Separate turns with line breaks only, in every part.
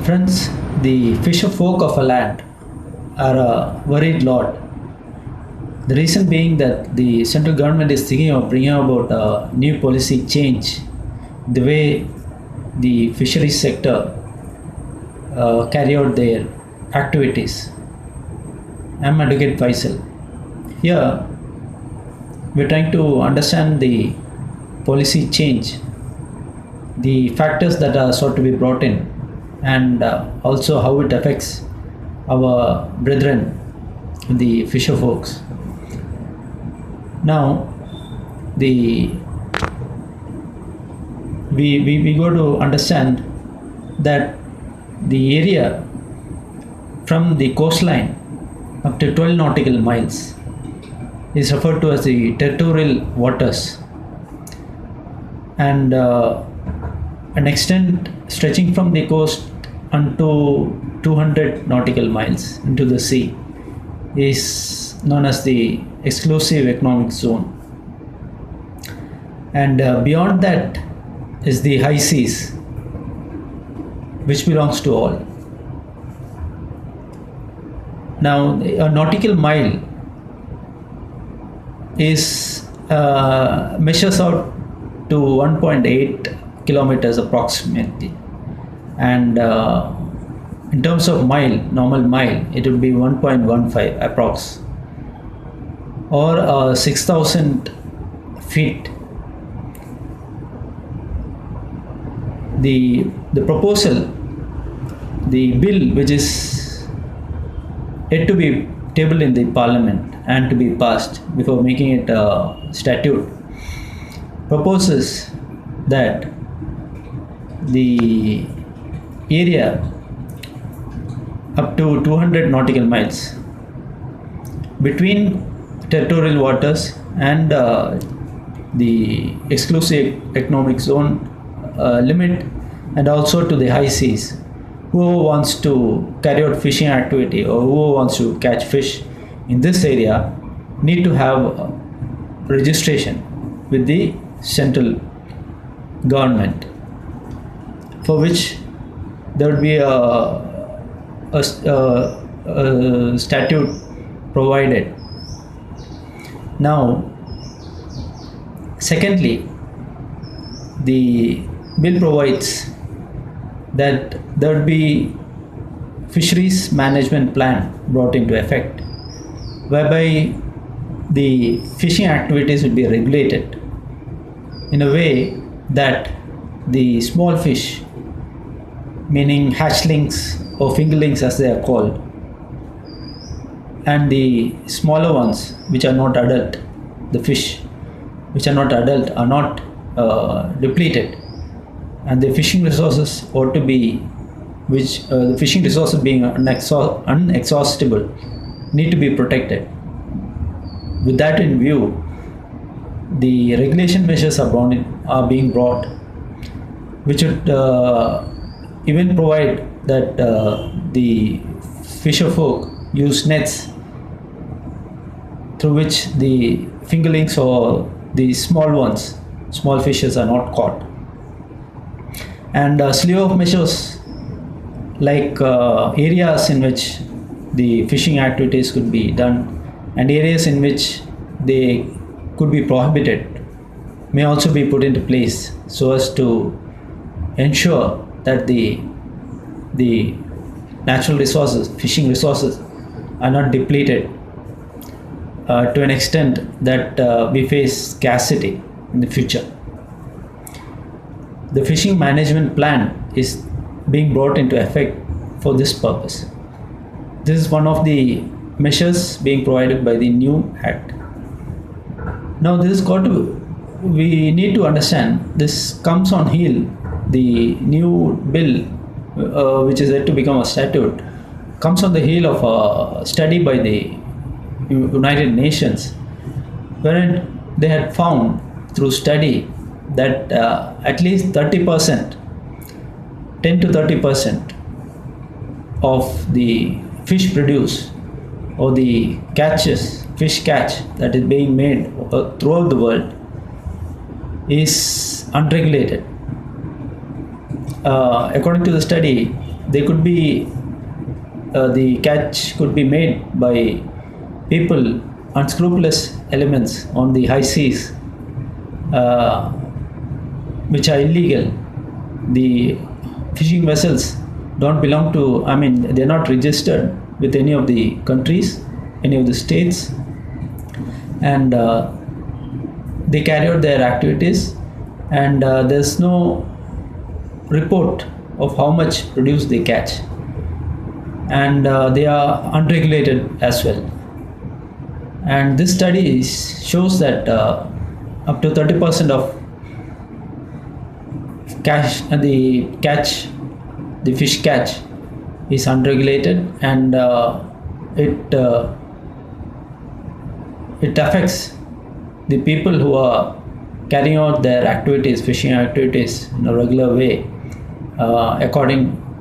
Friends, the fisherfolk of a land are a worried lot. The reason being that the central government is thinking of bringing about a new policy change, the way the fisheries sector carry out their activities. I'm Advocate Faisal. Here, we're trying to understand the policy change, the factors that are sought to be brought in, and also how it affects our brethren, the fisher folks. Now, the we go to understand that the area from the coastline up to 12 nautical miles is referred to as the territorial waters, and an extent stretching from the coast unto 200 nautical miles into the sea is known as the exclusive economic zone, and beyond that is the high seas, which belongs to all. Now, a nautical mile is measures out to 1.8 kilometers approximately, and in terms of mile, normal mile, it would be 1.15 approx, or 6,000 feet. The proposal, the bill which is yet to be tabled in the parliament and to be passed before making it a statute, proposes that the area up to 200 nautical miles between territorial waters and the exclusive economic zone limit, and also to the high seas, whoever wants to carry out fishing activity or whoever wants to catch fish in this area need to have registration with the central government, for which there would be a statute provided. Now, secondly, the bill provides that there would be fisheries management plan brought into effect, whereby the fishing activities would be regulated in a way that the small fish, meaning hatchlings or fingerlings as they are called, and the smaller ones which are not adult, the fish which are not adult are not depleted, and the fishing resources ought to be, which the fishing resources being unexhaustible, need to be protected. With that in view, the regulation measures are being brought, which would even provide that the fisher folk use nets through which the fingerlings or the small fishes are not caught, and a slew of measures like areas in which the fishing activities could be done and areas in which they could be prohibited may also be put into place, so as to ensure that the natural resources, fishing resources, are not depleted to an extent that we face scarcity in the future. The fishing management plan is being brought into effect for this purpose. This is one of the measures being provided by the new act. Now, we need to understand this comes on heel. The new bill, which is yet to become a statute, comes on the heel of a study by the United Nations, wherein they had found through study that at least 30%, 10 to 30% of the fish produce or the fish catch that is being made throughout the world is unregulated. According to the study, they could be the catch could be made by people, unscrupulous elements on the high seas, uh, which are illegal. The fishing vessels don't belong to, I mean, they're not registered with any of the countries, any of the states, and they carry out their activities, and there's no report of how much produce they catch, and they are unregulated as well. And this study shows that up to 30% of the fish catch is unregulated, and it affects the people who are carrying out their activities, fishing activities, in a regular way,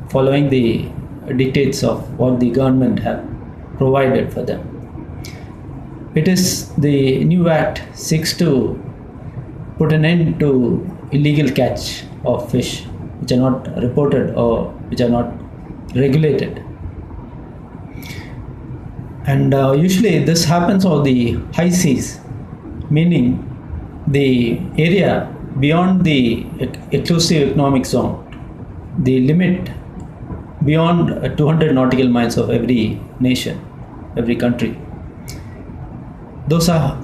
following the dictates of what the government have provided for them. It is the new act seeks to put an end to illegal catch of fish which are not reported or which are not regulated. And usually this happens on the high seas, meaning the area beyond the exclusive economic zone, the limit beyond 200 nautical miles of every nation, every country. Those are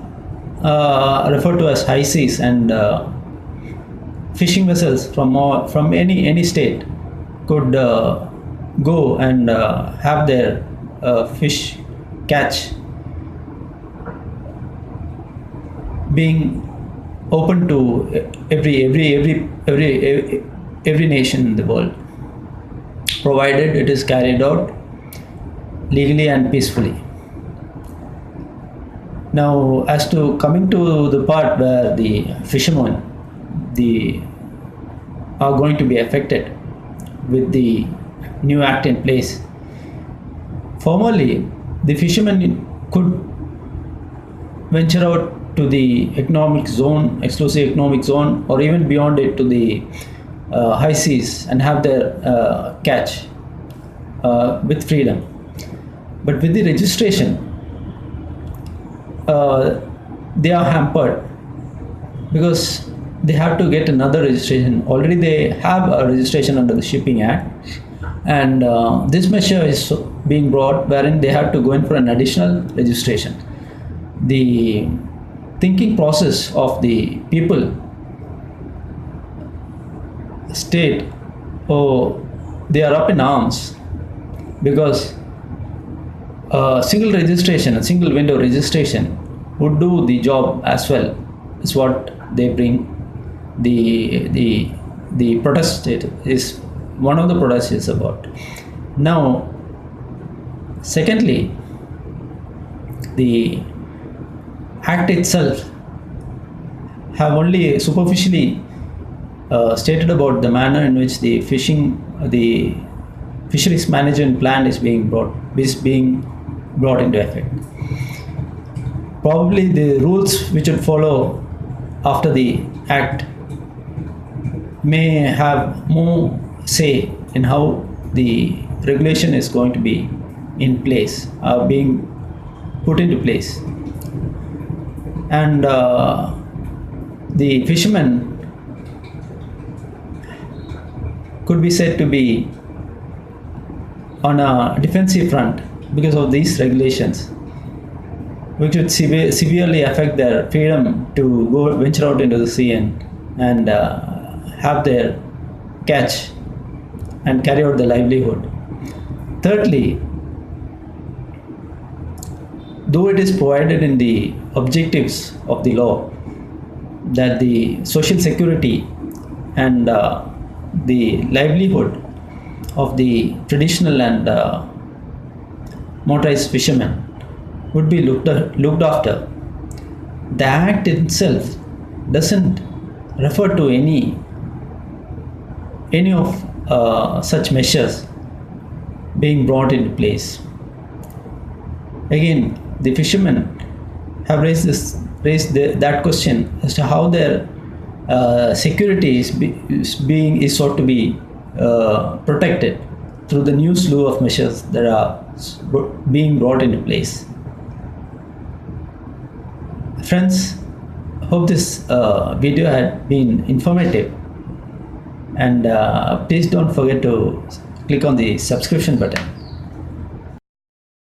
referred to as high seas, and fishing vessels from any state could go and have their fish catch being open to every nation in the world, provided it is carried out legally and peacefully. Now, as to coming to the part where the fishermen are going to be affected with the new act in place. Formerly, the fishermen could venture out to the economic zone, exclusive economic zone, or even beyond it to the high seas and have their catch with freedom. But with the registration, they are hampered because they have to get another registration. Already they have a registration under the Shipping Act, and this measure is being brought wherein they have to go in for an additional registration. The thinking process of the people state, oh, they are up in arms because a single registration, a single window registration would do the job as well, is what they bring. The protest is one of the protests is about. Now, secondly, the act itself have only superficially stated about the manner in which the fisheries management plan is being brought into effect. Probably the rules which would follow after the act may have more say in how the regulation is going to be in place, being put into place. And the fishermen could be said to be on a defensive front because of these regulations, which would severely affect their freedom to go venture out into the sea and have their catch and carry out their livelihood. Thirdly, though it is provided in the objectives of the law that the social security and the livelihood of the traditional and motorized fishermen would be looked after, the act itself doesn't refer to any of such measures being brought into place. Again, the fishermen have raised that question as to how their security is sought to be protected through the new slew of measures that are being brought into place. Friends, hope this video had been informative, and please don't forget to click on the subscription button.